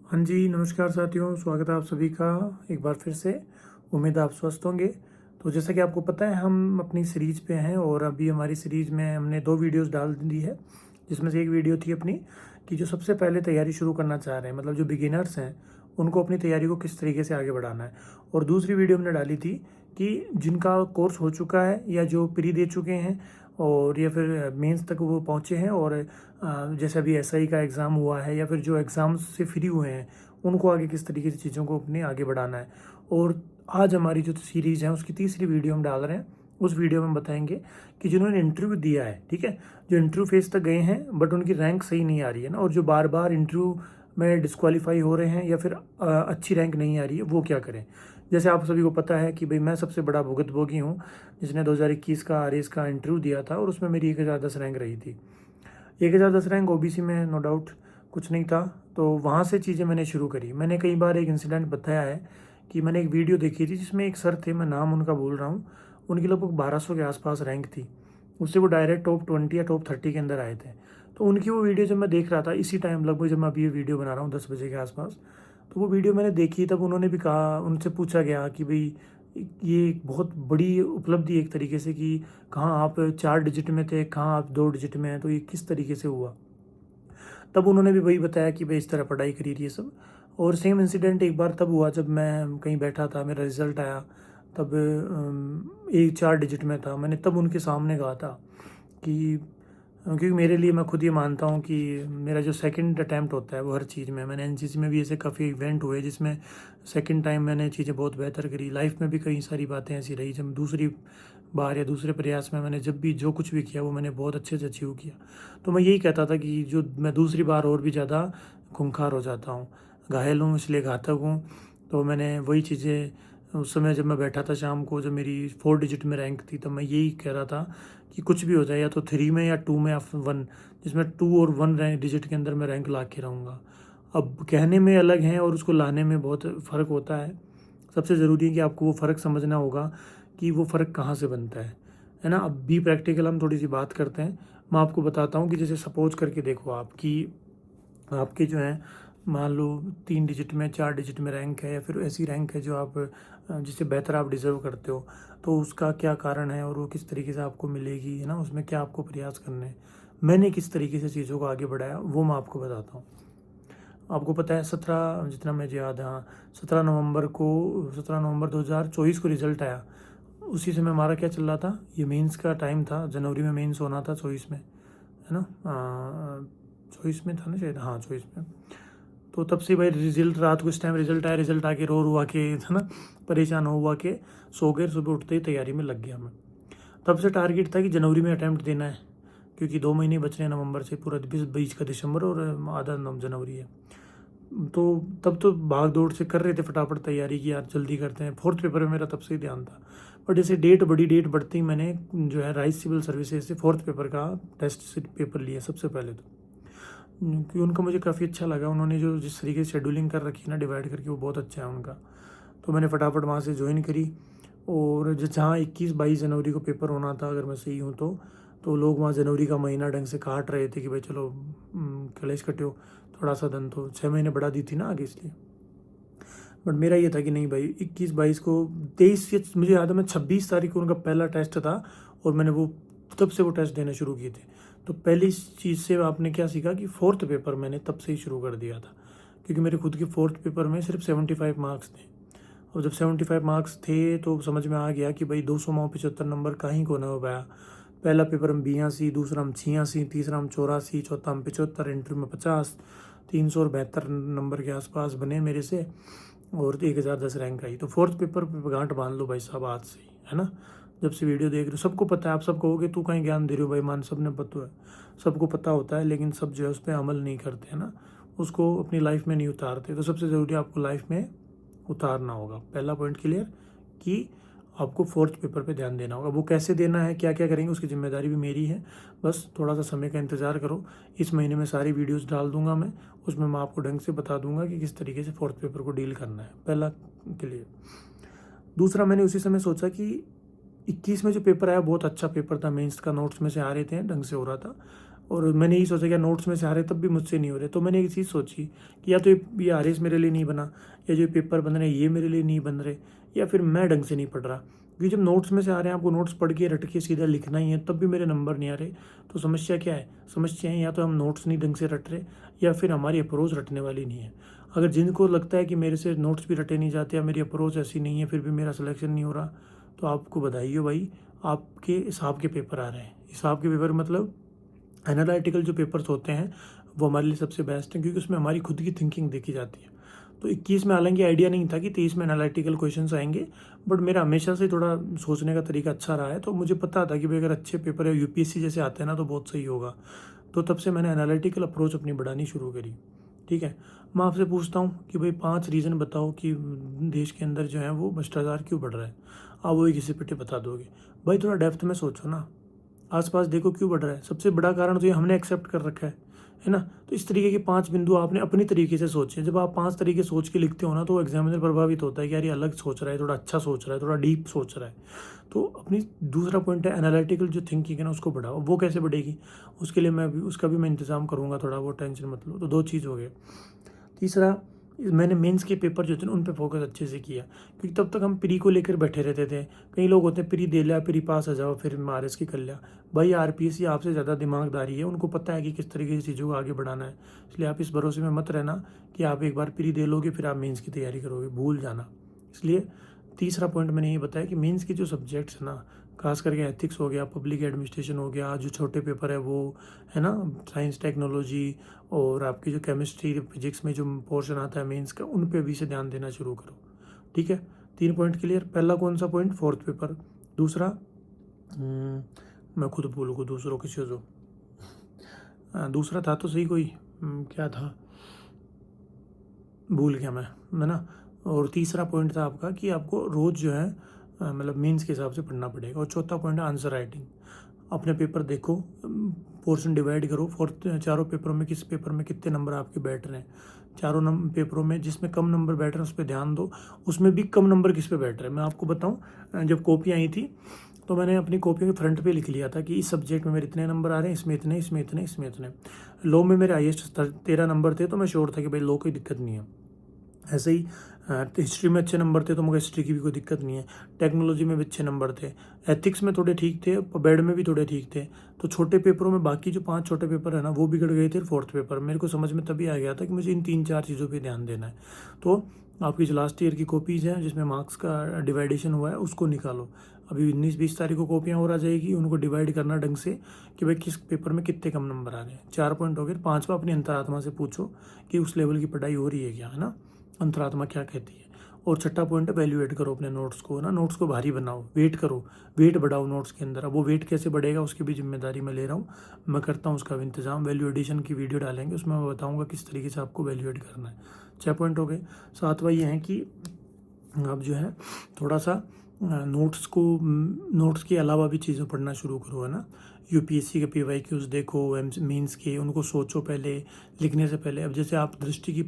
हाँ जी, नमस्कार साथियों, स्वागत है आप सभी का एक बार फिर से। उम्मीद है आप स्वस्थ होंगे। तो जैसा कि आपको पता है, हम अपनी सीरीज़ पे हैं और अभी हमारी सीरीज़ में हमने 2 वीडियोज़ डाल दी है, जिसमें से एक वीडियो थी अपनी कि जो सबसे पहले तैयारी शुरू करना चाह रहे हैं, मतलब जो बिगिनर्स हैं, उनको अपनी तैयारी को किस तरीके से आगे बढ़ाना है। और दूसरी वीडियो हमने डाली थी कि जिनका कोर्स हो चुका है या जो प्री दे चुके हैं और या फिर मेंस तक वो पहुँचे हैं और जैसे अभी एसआई का एग्ज़ाम हुआ है या फिर जो एग्ज़ाम्स से फ्री हुए हैं, उनको आगे किस तरीके से चीज़ों को अपने आगे बढ़ाना है। और आज हमारी जो सीरीज़ है उसकी तीसरी वीडियो हम डाल रहे हैं। उस वीडियो में हम बताएंगे कि जिन्होंने इंटरव्यू दिया है, ठीक है, जो इंटरव्यू फेज तक गए हैं बट उनकी रैंक सही नहीं आ रही है ना, और जो बार बार इंटरव्यू में डिस्क्वालीफाई हो रहे हैं या फिर अच्छी रैंक नहीं आ रही है, वो क्या करें। जैसे आप सभी को पता है कि भाई मैं सबसे बड़ा भुगतभोगी हूँ, जिसने 2021 का आरएस का इंटरव्यू दिया था और उसमें मेरी 1010 रैंक रही थी। 1010 रैंक ओबीसी में, नो डाउट कुछ नहीं था। तो वहाँ से चीज़ें मैंने शुरू करी। मैंने कई बार एक इंसिडेंट बताया है कि मैंने एक वीडियो देखी थी जिसमें एक सर थे, मैं नाम उनका बोल रहा हूँ, उनकी लगभग 1200 के आसपास रैंक थी। उससे वो डायरेक्ट टॉप 20 या टॉप 30 के अंदर आए थे। तो उनकी वो वीडियो जब मैं देख रहा था इसी टाइम, लगभग जब मैं अभी ये वीडियो बना रहा हूँ 10 बजे के आसपास, तो वो वीडियो मैंने देखी। तब उन्होंने भी कहा, उनसे पूछा गया कि भाई ये एक बहुत बड़ी उपलब्धि एक तरीके से कि कहाँ आप 4 डिजिट में थे, कहाँ आप 2 डिजिट में हैं, तो ये किस तरीके से हुआ। तब उन्होंने भी वही बताया कि भाई इस तरह पढ़ाई करी थी ये सब। और सेम इंसिडेंट एक बार तब हुआ जब मैं कहीं बैठा था, मेरा रिजल्ट आया, तब एक 4 डिजिट में था। मैंने तब उनके सामने कहा था कि क्योंकि मेरे लिए, मैं खुद ये मानता हूँ कि मेरा जो सेकंड अटैम्प्ट होता है वो हर चीज़ में, मैंने एनसीसी में भी ऐसे काफ़ी इवेंट हुए जिसमें सेकंड टाइम मैंने चीज़ें बहुत बेहतर करी। लाइफ में भी कई सारी बातें ऐसी रही जब दूसरी बार या दूसरे प्रयास में मैंने जब भी जो कुछ भी किया वो मैंने बहुत अच्छे से अचीव किया। तो मैं यही कहता था कि जो मैं दूसरी बार और भी ज़्यादा खूंखार हो जाता हूँ, घायल हूँ इसलिए घातक हूँ। तो मैंने वही चीज़ें उस समय जब मैं बैठा था शाम को, जब मेरी 4 डिजिट में रैंक थी, तब मैं यही कह रहा था कि कुछ भी हो जाए, या तो 3 में या 2 में या 1, जिसमें 2 और 1 रैंक डिजिट के अंदर मैं रैंक ला के रहूँगा। अब कहने में अलग हैं और उसको लाने में बहुत फ़र्क होता है। सबसे ज़रूरी है कि आपको वो फ़र्क समझना होगा कि वो फ़र्क कहाँ से बनता है ना। अब बी प्रैक्टिकल हम थोड़ी सी बात करते हैं। मैं आपको बताता हूँ कि जैसे सपोज करके देखो आप कि आपके जो है, मान लो 3 डिजिट में, 4 डिजिट में रैंक है या फिर ऐसी रैंक है जो आप जिससे बेहतर आप डिज़र्व करते हो, तो उसका क्या कारण है और वो किस तरीके से आपको मिलेगी, है ना, उसमें क्या आपको प्रयास करने हैं। मैंने किस तरीके से चीज़ों को आगे बढ़ाया वो मैं आपको बताता हूँ। आपको पता है 17, जितना मुझे याद है, हाँ, 17 नवंबर 2024 को रिजल्ट आया। उसी समय हमारा क्या चल रहा था, ये मेंस का टाइम था, जनवरी में मेंस होना था 24 में, है ना, 24 में था ना शायद, हाँ 24 में। तो तब से भाई रिजल्ट, रात को इस टाइम रिजल्ट आया, रिजल्ट आके रो रुआ के, है ना, परेशान हो हुआ के सो गए। सुबह उठते ही तैयारी में लग गया मैं। तब से टारगेट था कि जनवरी में अटैम्प्ट देना है, क्योंकि 2 महीने बच रहे हैं नवंबर से, पूरा 20 का दिसंबर और आधा जनवरी है। तो तब तो भाग दौड़ से कर रहे थे फटाफट तैयारी की, यार जल्दी करते हैं। फोर्थ पेपर में मेरा तब से ही ध्यान था। पर जैसे डेट बढ़ी, डेट बढ़ते ही मैंने जो है राइस सिविल सर्विसेज से फोर्थ पेपर का टेस्ट पेपर लिया सबसे पहले। तो क्योंकि उनका मुझे काफ़ी अच्छा लगा, उन्होंने जो जिस तरीके से शेड्यूलिंग कर रखी है ना, डिवाइड करके, वो बहुत अच्छा है उनका। तो मैंने फटाफट वहाँ से ज्वाइन करी। और जहाँ 21-22 जनवरी को पेपर होना था, अगर मैं सही हूँ तो लोग वहाँ जनवरी का महीना ढंग से काट रहे थे कि भाई चलो कलेश कट्यो, थोड़ा सा धन, तो 6 महीने बढ़ा दी थी ना आगे, इसलिए। बट मेरा ये था कि नहीं भाई, 21-22 को, 23 या मुझे याद है, मैं 26 तारीख को उनका पहला टेस्ट था और मैंने वो तब से वो टेस्ट देने शुरू किए थे। तो पहली चीज़ से आपने क्या सीखा कि फोर्थ पेपर मैंने तब से ही शुरू कर दिया था, क्योंकि मेरे खुद के फोर्थ पेपर में सिर्फ 75 मार्क्स थे। और जब 75 मार्क्स थे तो समझ में आ गया कि भाई 200 में 75 नंबर कहीं को ना हो पाया। पहला पेपर में 82, दूसरा में 86, तीसरा में 84, चौथा में 75, इंटरव्यू में 50, 372 नंबर के आसपास बने मेरे से, और 1010 रैंक आई। तो फोर्थ पेपर पे गांठ बांध लो भाई साहब आज से ही, है ना। जब से वीडियो देख रहे हो, सबको पता है। आप सब कहोगे तू कहीं ज्ञान दे रहे हो भाई, मान, सबने पता है, सबको पता होता है, लेकिन सब जो है उस पर अमल नहीं करते, है ना, उसको अपनी लाइफ में नहीं उतारते। तो सबसे ज़रूरी आपको लाइफ में उतारना होगा। पहला पॉइंट क्लियर कि आपको फोर्थ पेपर पे ध्यान देना होगा। वो कैसे देना है, क्या क्या करेंगे, उसकी जिम्मेदारी भी मेरी है। बस थोड़ा सा समय का इंतज़ार करो। इस महीने में सारी वीडियोस डाल दूंगा मैं, उसमें मैं आपको ढंग से बता दूंगा कि किस तरीके से फोर्थ पेपर को डील करना है। पहला क्लियर। दूसरा, मैंने उसी समय सोचा कि 21 में जो पेपर आया बहुत अच्छा पेपर था, मेंस का नोट्स में से आ रहे थे, ढंग से हो रहा था। और मैंने यही सोचा कि नोट्स में से आ रहे तब भी मुझसे नहीं हो रहे। तो मैंने एक चीज़ सोची कि या तो ये आरएस मेरे लिए नहीं बना, या जो पेपर बन रहे हैं ये मेरे लिए नहीं बन रहे, या फिर मैं ढंग से नहीं पढ़ रहा। क्योंकि जब नोट्स में से आ रहे हैं, आपको नोट्स पढ़ के रट के सीधा लिखना ही है, तब भी मेरे नंबर नहीं आ रहे। तो समस्या क्या है? समस्या है या तो हम नोट्स नहीं ढंग से रट रहे, या फिर हमारी अप्रोच रटने वाली नहीं है। अगर जिनको लगता है कि मेरे से नोट्स भी रटे नहीं जाते या मेरी अप्रोच ऐसी नहीं है, फिर भी मेरा सिलेक्शन नहीं हो रहा, तो आपको बधाई हो भाई, आपके हिसाब के पेपर आ रहे हैं। हिसाब के पेपर मतलब एनालिटिकल जो पेपर्स होते हैं वो हमारे लिए सबसे बेस्ट हैं, क्योंकि उसमें हमारी खुद की थिंकिंग देखी जाती है। तो 21 में हालांकि आइडिया नहीं था कि 23 में एनालिटिकल क्वेश्चंस आएंगे, बट मेरा हमेशा से थोड़ा सोचने का तरीका अच्छा रहा है। तो मुझे पता था कि भाई अगर अच्छे पेपर या यूपीएससी जैसे आते हैं ना तो बहुत सही होगा। तो तब से मैंने एनालिटिकल अप्रोच अपनी बढ़ानी शुरू करी। ठीक है, मैं आपसे पूछता हूँ कि भाई 5 रीज़न बताओ कि देश के अंदर जो है वो भ्रष्टाचार क्यों बढ़ रहा है। आप वही किसी पिटे बता दोगे। भाई थोड़ा डेप्थ में सोचो ना, आसपास देखो क्यों बढ़ रहा है। सबसे बड़ा कारण तो ये हमने एक्सेप्ट कर रखा है ना। तो इस तरीके के 5 बिंदु आपने अपनी तरीके से सोचे। जब आप 5 तरीके सोच के लिखते हो ना, तो एग्जामिनर प्रभावित होता है कि यार ये अलग सोच रहा है, थोड़ा अच्छा सोच रहा है, थोड़ा डीप सोच रहा है। तो अपनी दूसरा पॉइंट है एनालिटिकल जो थिंकिंग है ना, उसको बढ़ाओ। वो कैसे बढ़ेगी, उसके लिए मैं भी उसका भी मैं इंतजाम करूँगा, थोड़ा वो टेंशन मत लो। तो 2 चीज़ हो गए। तीसरा, मैंने मेंस के पेपर जो थे ना उन पे फोकस अच्छे से किया, क्योंकि तब तक हम प्री को लेकर बैठे रहते थे। कई लोग होते हैं प्री दे लिया, प्री पास आ जाओ, फिर आरएस की कर लिया। भाई आरपीएससी आपसे ज़्यादा दिमागदारी है, उनको पता है कि किस तरीके से चीज़ों को आगे बढ़ाना है। इसलिए आप इस भरोसे में मत रहना कि आप एक बार प्री दे लोगे फिर आप मेंस की तैयारी करोगे, भूल जाना। इसलिए तीसरा पॉइंट मैंने ये बताया कि मेंस के जो सब्जेक्ट्स हैं ना, खास करके एथिक्स हो गया, पब्लिक एडमिनिस्ट्रेशन हो गया, जो छोटे पेपर है वो है ना, साइंस टेक्नोलॉजी, और आपकी जो केमिस्ट्री फिजिक्स में जो पोर्शन आता है मेंस का, उन पे भी से ध्यान देना शुरू करो। ठीक है, 3 पॉइंट क्लियर। पहला कौन सा पॉइंट? 4th paper. दूसरा मैं खुद भूल दूसरों के चीज़ों। दूसरा था तो सही कोई, क्या था, भूल गया मैं, है ना। और तीसरा पॉइंट था आपका कि आपको रोज़ जो है मतलब मीन्स के हिसाब से पढ़ना पड़ेगा। और चौथा पॉइंट है आंसर राइटिंग। अपने पेपर देखो, पोर्शन डिवाइड करो, चारों पेपरों में किस पेपर में कितने नंबर आपके बैठ रहे हैं। चारों पेपरों में जिसमें कम नंबर बैठ रहे हैं उस पर ध्यान दो, उसमें भी कम नंबर किस पे बैठ रहे हैं। मैं आपको बताऊं, जब कॉपी आई थी तो मैंने अपनी कॉपियों के फ्रंट पे लिख लिया था कि इस सब्जेक्ट में मेरे इतने नंबर आ रहे हैं, इसमें इतने, इसमें इतने, इसमें इतने। लॉ में मेरे हाईएस्ट 13 नंबर थे, तो मैं श्योर था कि भाई लॉ कोई दिक्कत नहीं है। ऐसे ही हिस्ट्री में अच्छे नंबर थे, तो मुझे हिस्ट्री की भी कोई दिक्कत नहीं है। टेक्नोलॉजी में भी अच्छे नंबर थे, एथिक्स में थोड़े ठीक थे, बेड में भी थोड़े ठीक थे। तो छोटे पेपरों में बाकी जो 5 छोटे पेपर है ना वो बिगड़ गए थे। 4th पेपर मेरे को समझ में तभी आ गया था कि मुझे इन 3-4 चीज़ों पे ध्यान देना है। तो आपकी जो लास्ट ईयर की कॉपीज़ हैं जिसमें मार्क्स का डिवाइडेशन हुआ है उसको निकालो। अभी 19-20 तारीख को कॉपियाँ और आ जाएगी, उनको डिवाइड करना ढंग से कि भाई किस पेपर में कितने कम नंबर आ रहे हैं। 4 पॉइंट हो गए। 5वां, अपनी अंतरात्मा से पूछो कि उस लेवल की पढ़ाई हो रही है क्या, है ना, अंतरात्मा क्या कहती है। और छठा पॉइंट है वैल्यूएट करो अपने नोट्स को, ना नोट्स को भारी बनाओ, वेट करो, वेट बढ़ाओ नोट्स के अंदर। अब वो वेट कैसे बढ़ेगा उसकी भी जिम्मेदारी मैं ले रहा हूँ, मैं करता हूँ उसका भी इंतजाम। वैल्यू एडिशन की वीडियो डालेंगे, उसमें मैं बताऊँगा किस तरीके से आपको वैल्यूएट करना है। 6 पॉइंट हो गए। 7वां ये है कि आप जो है थोड़ा सा नोट्स के अलावा भी चीज़ें पढ़ना शुरू करो, है ना। यूपीएससी के पीवाईक्यूज देखो, मीन्स के उनको सोचो पहले लिखने से पहले। अब जैसे आप दृष्टि की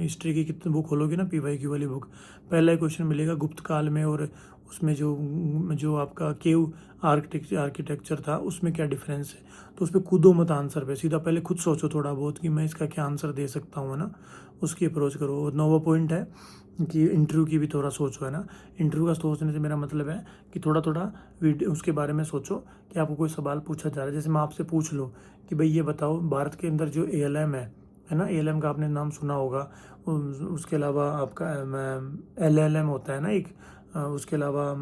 हिस्ट्री की कितने बुक खोलोगे ना, पीवाईक्यू वाली बुक, पहला क्वेश्चन मिलेगा गुप्त काल में, और उसमें जो आपका केव आर्किटेक्चर था उसमें क्या डिफरेंस है। तो उस पर कूदो मत आंसर पे, सीधा पहले खुद सोचो थोड़ा बहुत कि मैं इसका क्या आंसर दे सकता हूँ, है ना, उसकी अप्रोच करो। और 9वां पॉइंट है कि इंटरव्यू की भी थोड़ा सोचो, है ना। इंटरव्यू का सोचने से मेरा मतलब है कि थोड़ा थोड़ा वीडियो उसके बारे में सोचो कि आपको कोई सवाल पूछा जा रहा है। जैसे मैं आपसे पूछ लूँ कि भाई ये बताओ, भारत के अंदर जो ALM है ना, ALM का आपने नाम सुना होगा। उसके अलावा आपका LLM होता है ना एक, उसके अलावा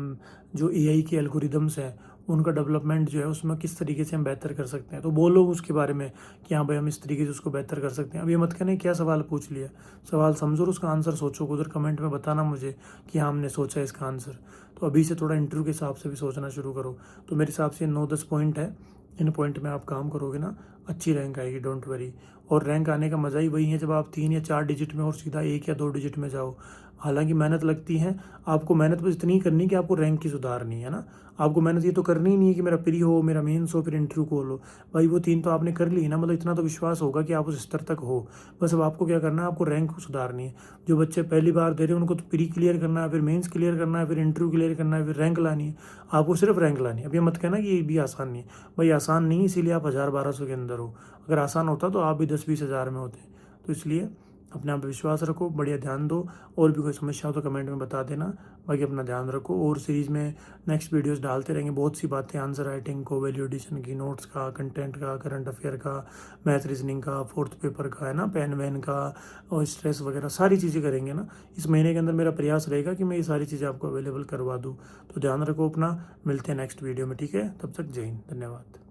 जो AI के एल्गोरिदम्स हैं उनका डेवलपमेंट जो है उसमें किस तरीके से हम बेहतर कर सकते हैं। तो बोलो उसके बारे में कि हाँ भाई हम इस तरीके से उसको बेहतर कर सकते हैं। अब ये मत कहना क्या सवाल पूछ लिया, सवाल समझो और उसका आंसर सोचो। उधर कमेंट में बताना मुझे कि हाँ हमने सोचा है इसका आंसर। तो अभी से थोड़ा इंटरव्यू के हिसाब से भी सोचना शुरू करो। तो मेरे हिसाब से 9-10 पॉइंट है, इन पॉइंट में आप काम करोगे ना, अच्छी रैंक आएगी, डोंट वरी। और रैंक आने का मज़ा ही वही है जब आप 3 या 4 डिजिट में और सीधा 1 या 2 डिजिट में जाओ। हालांकि मेहनत लगती है, आपको मेहनत बस इतनी ही करनी है कि आपको रैंक की सुधारनी है ना। आपको मेहनत ये तो करनी ही नहीं है कि मेरा प्री हो, मेरा मेंस हो, फिर इंटरव्यू कॉल हो। भाई वो 3 तो आपने कर ली ना, मतलब इतना तो विश्वास होगा कि आप उस स्तर तक हो। बस अब आपको क्या करना है, आपको रैंक को सुधारनी है। जो बच्चे पहली बार दे रहे हैं उनको तो प्री क्लियर करना है, फिर मेंस क्लियर करना है, फिर इंटरव्यू क्लियर करना है, फिर रैंक लानी है। आपको सिर्फ रैंक लानी है। अब ये मत कहना कि ये भी आसान नहीं है। भाई आसान नहीं है, इसीलिए आप 1000-1200 के अंदर हो। अगर आसान होता तो आप भी 10-20 हज़ार में होते। तो इसलिए अपने आप पे विश्वास रखो, बढ़िया ध्यान दो। और भी कोई समस्या हो तो कमेंट में बता देना। बाकी अपना ध्यान रखो, और सीरीज़ में नेक्स्ट वीडियोस डालते रहेंगे। बहुत सी बातें, आंसर राइटिंग को, वैल्यू एडिशन की, नोट्स का, कंटेंट का, करंट अफेयर का, मैथ रीजनिंग का, फोर्थ पेपर का, है ना, पेन वैन का, और स्ट्रेस वगैरह सारी चीज़ें करेंगे ना। इस महीने के अंदर मेरा प्रयास रहेगा कि मैं ये सारी चीज़ें आपको अवेलेबल करवा दूँ। तो ध्यान रखो अपना, मिलते हैं नेक्स्ट वीडियो में, ठीक है। तब तक जय हिंद, धन्यवाद।